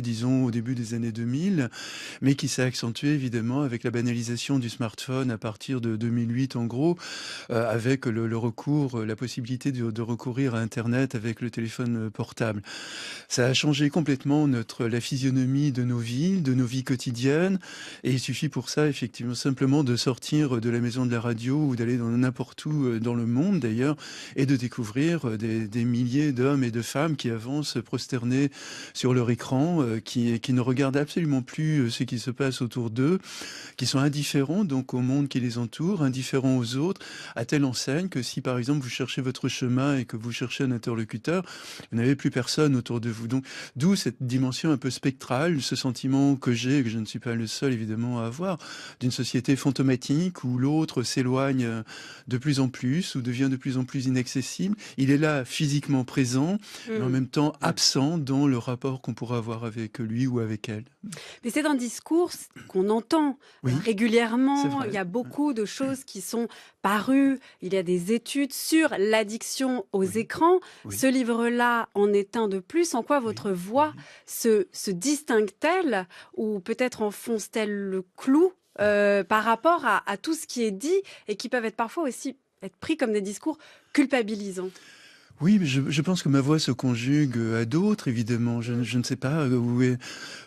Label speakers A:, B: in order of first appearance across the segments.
A: disons au début des années 2000, mais qui s'est accentué évidemment avec la banalisation du smartphone à partir de 2008 en gros, avec le recours, la possibilité de recourir à internet avec le téléphone, portable. Ça a changé complètement la physionomie de nos villes, de nos vies quotidiennes, et il suffit pour ça effectivement simplement de sortir de la maison de la radio ou d'aller dans n'importe où, dans le monde d'ailleurs, et de découvrir, des milliers d'hommes et de femmes qui avancent prosternés sur leur écran, qui ne regardent absolument plus, ce qui se passe autour d'eux, qui sont indifférents donc au monde qui les entoure, indifférents aux autres, à telle enseigne que si par exemple vous cherchez votre chemin et que vous cherchez un interlocuteur, vous n'avez plus personne autour de vous. Donc d'où cette dimension un peu spectrale, ce sentiment que j'ai, et que je ne suis pas le seul évidemment à avoir, d'une société fantomatique où l'autre s'éloigne, de plus en plus, ou devient de plus en plus inaccessible. Il est là physiquement présent, mais en
B: Mmh.
A: même temps absent dans le rapport qu'on pourra avoir avec lui ou avec elle.
B: Mais c'est un discours qu'on entend
A: Oui, c'est
B: régulièrement. Il
A: vrai.
B: y a beaucoup de choses qui sont parues. Il y a des études sur l'addiction aux
A: Oui,
B: écrans.
A: oui,
B: Ce livre-là en est un de plus. En quoi
A: oui,
B: votre voix
A: oui.
B: se distingue-t-elle ou peut-être enfonce-t-elle le clou par rapport à tout ce qui est dit et qui peuvent être parfois aussi être pris comme des discours culpabilisants?
A: Oui, mais je pense que ma voix se conjugue, à d'autres évidemment. Je ne sais pas, où est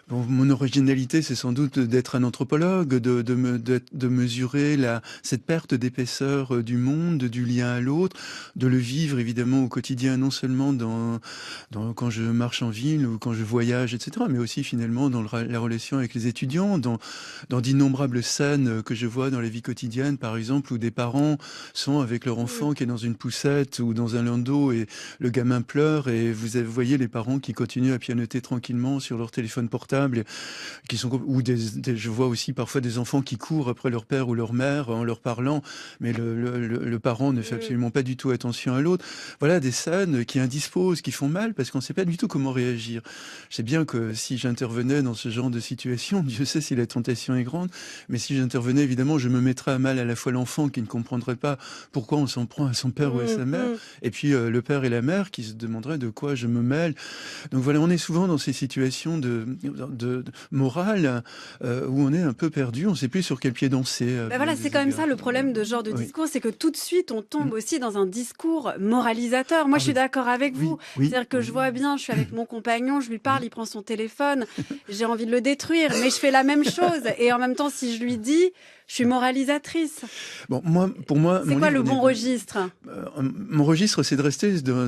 A: bon, mon originalité, c'est sans doute d'être un anthropologue, de mesurer cette perte d'épaisseur, du monde, du lien à l'autre, de le vivre évidemment au quotidien, non seulement quand je marche en ville ou quand je voyage, etc., mais aussi finalement dans la relation avec les étudiants, dans d'innombrables scènes que je vois dans la vie quotidienne, par exemple, où des parents sont avec leur
B: Mmh.
A: enfant qui est dans une poussette ou dans un landau et le gamin pleure et voyez les parents qui continuent à pianoter tranquillement sur leur téléphone portable, qui sont ou je vois aussi parfois des enfants qui courent après leur père ou leur mère en leur parlant, mais le parent ne fait
B: Mmh.
A: absolument pas du tout attention à l'autre. Voilà des scènes qui indisposent, qui font mal parce qu'on ne sait pas du tout comment réagir. Je sais bien que si j'intervenais dans ce genre de situation, Dieu sait si la tentation est grande, mais si j'intervenais, évidemment, je me mettrais à mal à la fois l'enfant qui ne comprendrait pas pourquoi on s'en prend à son père ou à
B: Mmh
A: sa mère,
B: mh.
A: et puis le père et la mère qui se demanderaient de quoi je me mêle. Donc voilà, on est souvent dans ces situations de morale, où on est un peu perdu, on ne sait plus sur quel pied danser, à
B: Bah,
A: bien
B: voilà, c'est
A: des
B: quand même ça
A: égards.
B: le problème de ce genre de
A: Oui.
B: discours, c'est que tout de suite on
A: Mmh.
B: tombe aussi dans un discours moralisateur. Moi,
A: Ah
B: je suis
A: oui.
B: d'accord avec vous.
A: Oui, oui,
B: C'est-à-dire que je
A: oui.
B: vois bien, je suis avec mon compagnon, je lui parle,
A: Oui.
B: il prend son téléphone, j'ai envie de le détruire, mais je fais la même chose et en même temps, si je lui dis, je suis moralisatrice.
A: Bon, pour moi,
B: C'est
A: mon
B: quoi le
A: livre
B: bon registre?
A: mon registre, c'est de rester dans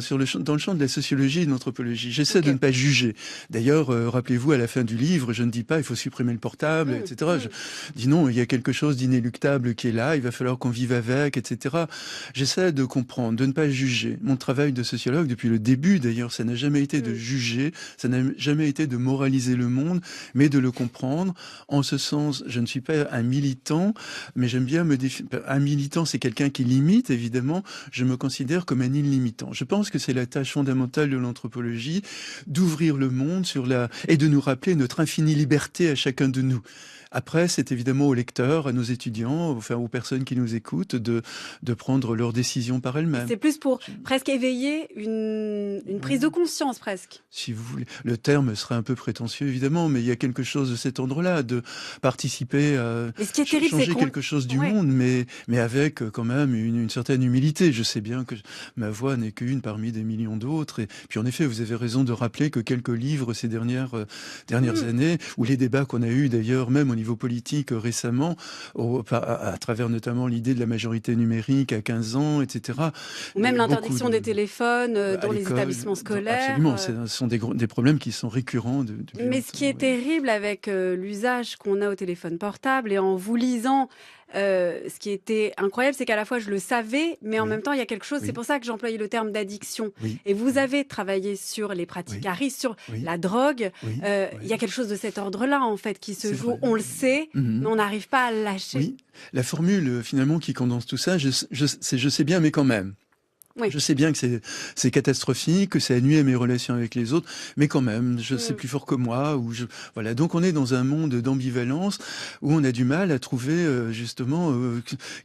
A: le champ de la sociologie et de l'anthropologie. J'essaie de ne
B: OK.
A: pas juger. D'ailleurs, rappelez-vous, à la fin du livre, je ne dis pas il faut supprimer le portable,
B: Mmh,
A: etc. Je
B: mmh.
A: dis non, il y a quelque chose d'inéluctable qui est là, il va falloir qu'on vive avec, etc. J'essaie de comprendre, de ne pas juger. Mon travail de sociologue, depuis le début d'ailleurs, ça n'a jamais été de
B: Mmh.
A: juger, ça n'a jamais été de moraliser le monde, mais de le comprendre. En ce sens, je ne suis pas un militant, mais j'aime bien me définir. Un militant, c'est quelqu'un qui limite, évidemment. Je me considère comme un illimitant. Je pense que c'est la tâche fondamentale de l'anthropologie, d'ouvrir le monde et de nous rappeler notre infinie liberté à chacun de nous. Après, c'est évidemment aux lecteurs, à nos étudiants, enfin aux personnes qui nous écoutent, de prendre leurs décisions par
B: Et
A: elles-mêmes.
B: c'est plus pour
A: Je-
B: presque éveiller une prise de
A: Oui.
B: conscience presque.
A: Si vous voulez. Le terme serait un peu prétentieux, évidemment, mais il y a quelque chose de cet ordre-là, de participer à
B: Mais ce qui est terrible, c'est
A: changer
B: qu'on
A: quelque chose du
B: ouais.
A: monde, mais avec quand même une certaine humilité. Je sais bien que ma voix n'est qu'une parmi des millions d'autres. Et puis en effet, vous avez raison de rappeler que quelques livres ces dernières
B: Mmh.
A: années, ou les débats qu'on a eus d'ailleurs, même au niveau politique récemment, à travers notamment l'idée de la majorité numérique à 15 ans, etc.
B: Ou même
A: Beaucoup
B: l'interdiction des
A: de
B: téléphones,
A: à
B: dans les
A: l'école,
B: établissements scolaires,
A: absolument, ce sont des problèmes qui sont récurrents depuis
B: mais ce qui
A: longtemps,
B: est
A: oui.
B: terrible avec, l'usage qu'on a au téléphone portable et en vous lisant, ce qui était incroyable, c'est qu'à la fois je le savais, mais en
A: Oui,
B: même temps il y a quelque chose, c'est
A: oui,
B: pour ça que j'ai employé le terme d'addiction
A: oui,
B: et vous
A: oui,
B: avez travaillé sur les pratiques
A: oui,
B: à risque, sur
A: oui,
B: la drogue,
A: oui,
B: il y a
A: oui,
B: quelque chose de cet ordre-là, en fait, qui se
A: c'est
B: joue.
A: vrai.
B: On le sait, mais
A: Mmh.
B: on n'arrive pas à le lâcher.
A: Oui, la formule, finalement qui condense tout ça, c'est: «Je sais bien, mais quand même».
B: Oui.
A: Je sais bien que c'est catastrophique, que ça nuit à mes relations avec les autres, mais quand même, c'est plus fort que moi. Voilà. Donc on est dans un monde d'ambivalence où on a du mal à trouver justement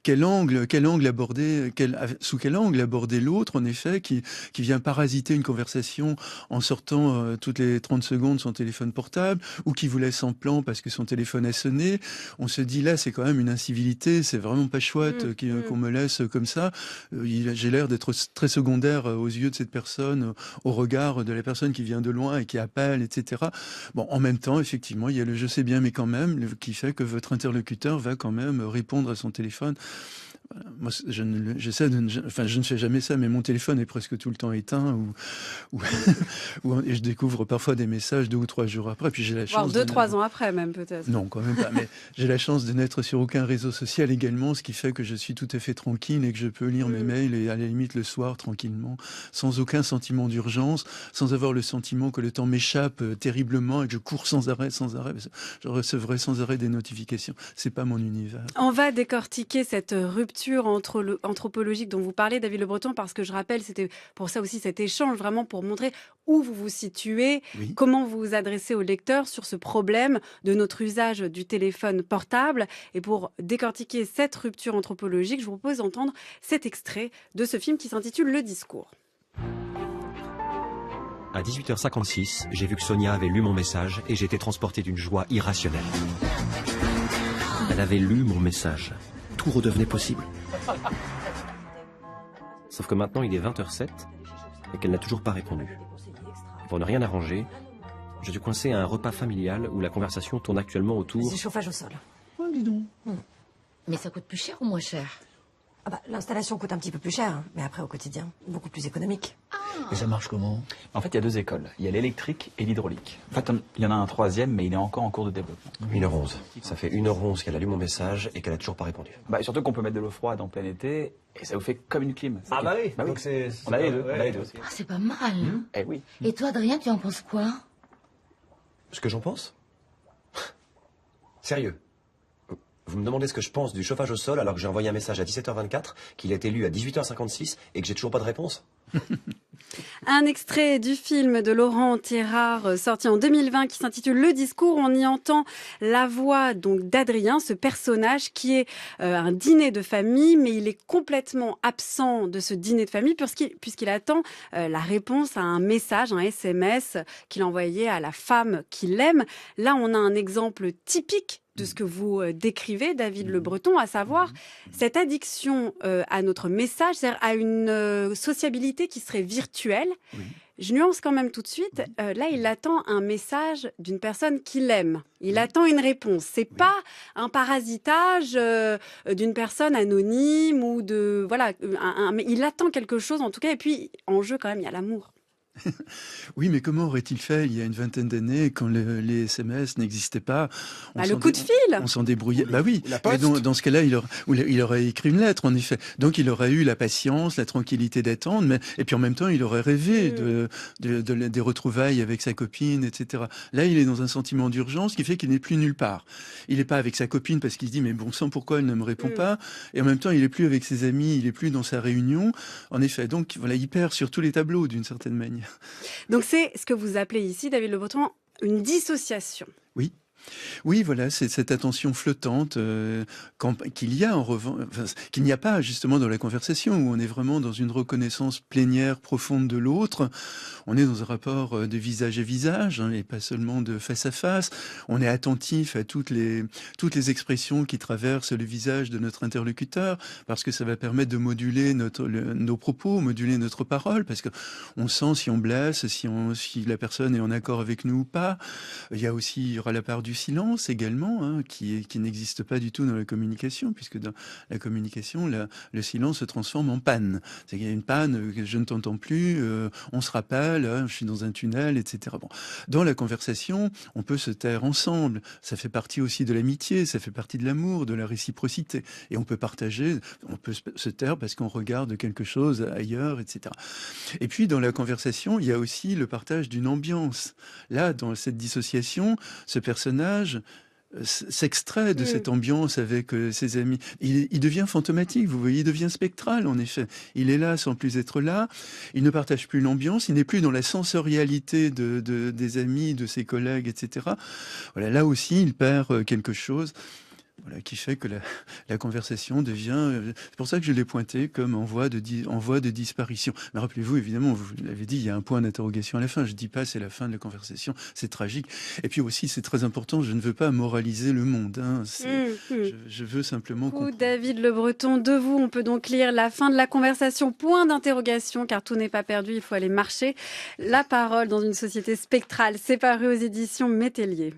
A: quel angle aborder, sous quel angle aborder l'autre, en effet, qui vient parasiter une conversation en sortant toutes les 30 secondes son téléphone portable, ou qui vous laisse en plan parce que son téléphone a sonné. On se dit là, c'est quand même une incivilité, c'est vraiment pas chouette qu'on me laisse comme ça. J'ai l'air d'être très secondaire aux yeux de cette personne, au regard de la personne qui vient de loin et qui appelle, etc. Bon, en même temps, effectivement, il y a le je sais bien, mais quand même, qui fait que votre interlocuteur va quand même répondre à son téléphone. Moi, je ne fais jamais ça, mais mon téléphone est presque tout le temps éteint, ou, et je découvre parfois des messages 2 ou 3 jours après. Puis j'ai la
B: Voire
A: chance
B: 2-3 ans après, même, peut-être.
A: Non, quand même pas. Mais j'ai la chance de n'être sur aucun réseau social également, ce qui fait que je suis tout à fait tranquille et que je peux lire mes mails et à la limite le soir tranquillement, sans aucun sentiment d'urgence, sans avoir le sentiment que le temps m'échappe terriblement et que je cours sans arrêt, sans arrêt. Je recevrai sans arrêt des notifications. C'est pas mon univers.
B: On va décortiquer cette rupture anthropologique dont vous parlez, David Le Breton, parce que je rappelle, c'était pour ça aussi cet échange, vraiment pour montrer où vous vous situez,
A: Oui.
B: comment vous vous adressez au lecteur sur ce problème de notre usage du téléphone portable. Et pour décortiquer cette rupture anthropologique, je vous propose d'entendre cet extrait de ce film qui s'intitule Le Discours.
C: À 18h56, j'ai vu que Sonia avait lu mon message et j'étais transporté d'une joie irrationnelle. Elle avait lu mon message. Tout redevenait possible. Sauf que maintenant, il est 20h07 et qu'elle n'a toujours pas répondu. Pour ne rien arranger, je suis coincé à un repas familial où la conversation tourne actuellement autour...
D: C'est chauffage au sol.
A: Oh, dis donc.
D: Mais ça coûte plus cher ou moins cher? Ah bah, l'installation coûte un petit peu plus cher, hein, mais après au quotidien, beaucoup plus économique.
E: Et ça marche comment?
F: En fait, il y a 2 écoles. Il y a l'électrique et l'hydraulique. En fait, il y en a un 3e, mais il est encore en cours de développement.
C: 1h11. Ça fait 1h11 qu'elle a lu mon message et qu'elle n'a toujours pas répondu.
F: Bah, et surtout qu'on peut mettre de l'eau froide en plein été, et ça vous fait comme une clim.
E: Ah bah oui,
F: Bah oui.
E: donc c'est...
F: On a les deux, on a les deux.
D: Ah, c'est pas mal. Hein.
F: Eh oui.
D: Et toi, Adrien, tu en penses quoi?
C: Ce que j'en pense? Sérieux? Vous me demandez ce que je pense du chauffage au sol alors que j'ai envoyé un message à 17h24, qu'il a été lu à 18h56 et que j'ai toujours pas de réponse?
B: Un extrait du film de Laurent Terrard sorti en 2020 qui s'intitule Le Discours. On y entend la voix donc d'Adrien, ce personnage qui est un dîner de famille, mais il est complètement absent de ce dîner de famille puisqu'il attend la réponse à un message, un SMS qu'il a envoyé à la femme qu'il aime. Là, on a un exemple typique de ce que vous décrivez, David Le Breton, à savoir cette addiction à notre message, c'est-à-dire à une sociabilité qui serait virtuelle.
A: Oui.
B: Je nuance quand même tout de suite. Là, il attend un message d'une personne qu'il aime. Il attend une réponse. C'est pas un parasitage d'une personne anonyme ou de voilà. Il attend quelque chose en tout cas. Et puis en jeu quand même, il y a l'amour.
A: Oui, mais comment aurait-il fait il y a une vingtaine d'années quand les SMS n'existaient pas?
B: Le coup de fil.
A: On s'en débrouillait. Bah oui.
E: La poste.
A: Mais dans ce cas-là, il aurait écrit une lettre, en effet. Donc il aurait eu la patience, la tranquillité d'attendre, et puis en même temps, il aurait rêvé des retrouvailles avec sa copine, etc. Là, il est dans un sentiment d'urgence qui fait qu'il n'est plus nulle part. Il n'est pas avec sa copine parce qu'il se dit mais bon sang, pourquoi elle ne me répond pas? Et en même temps, il n'est plus avec ses amis, il n'est plus dans sa réunion. En effet, donc voilà, il perd sur tous les tableaux d'une certaine manière.
B: Donc c'est ce que vous appelez ici, David Le Breton, une dissociation.
A: Oui. Oui, voilà, c'est cette attention flottante qu'il y a en revanche, qu'il n'y a pas justement dans la conversation où on est vraiment dans une reconnaissance plénière profonde de l'autre. On est dans un rapport de visage à visage et pas seulement de face à face. On est attentif à toutes les expressions qui traversent le visage de notre interlocuteur parce que ça va permettre de moduler nos propos, moduler notre parole parce que on sent si on blesse, si la personne est en accord avec nous ou pas. Il y aura la part du silence également, qui n'existe pas du tout dans la communication, puisque dans la communication, le silence se transforme en panne. C'est qu'il y a une panne, je ne t'entends plus, on se rappelle, je suis dans un tunnel, etc. Bon. Dans la conversation, on peut se taire ensemble. Ça fait partie aussi de l'amitié, ça fait partie de l'amour, de la réciprocité. Et on peut partager, on peut se taire parce qu'on regarde quelque chose ailleurs, etc. Et puis, dans la conversation, il y a aussi le partage d'une ambiance. Là, dans cette dissociation, ce personnage s'extrait de cette ambiance avec ses amis. Il devient fantomatique, vous voyez, il devient spectral en effet. Il est là sans plus être là, il ne partage plus l'ambiance, il n'est plus dans la sensorialité des amis, de ses collègues, etc. Voilà, là aussi, il perd quelque chose. Voilà, qui fait que la conversation devient... c'est pour ça que je l'ai pointé comme en voie de disparition. Mais rappelez-vous, évidemment, vous l'avez dit, il y a un point d'interrogation à la fin. Je ne dis pas c'est la fin de la conversation, c'est tragique. Et puis aussi, c'est très important, je ne veux pas moraliser le monde. Hein. Je veux simplement...
B: David Le Breton, de vous, on peut donc lire la fin de la conversation, point d'interrogation, car tout n'est pas perdu, il faut aller marcher. La parole dans une société spectrale, c'est paru aux éditions Métellier.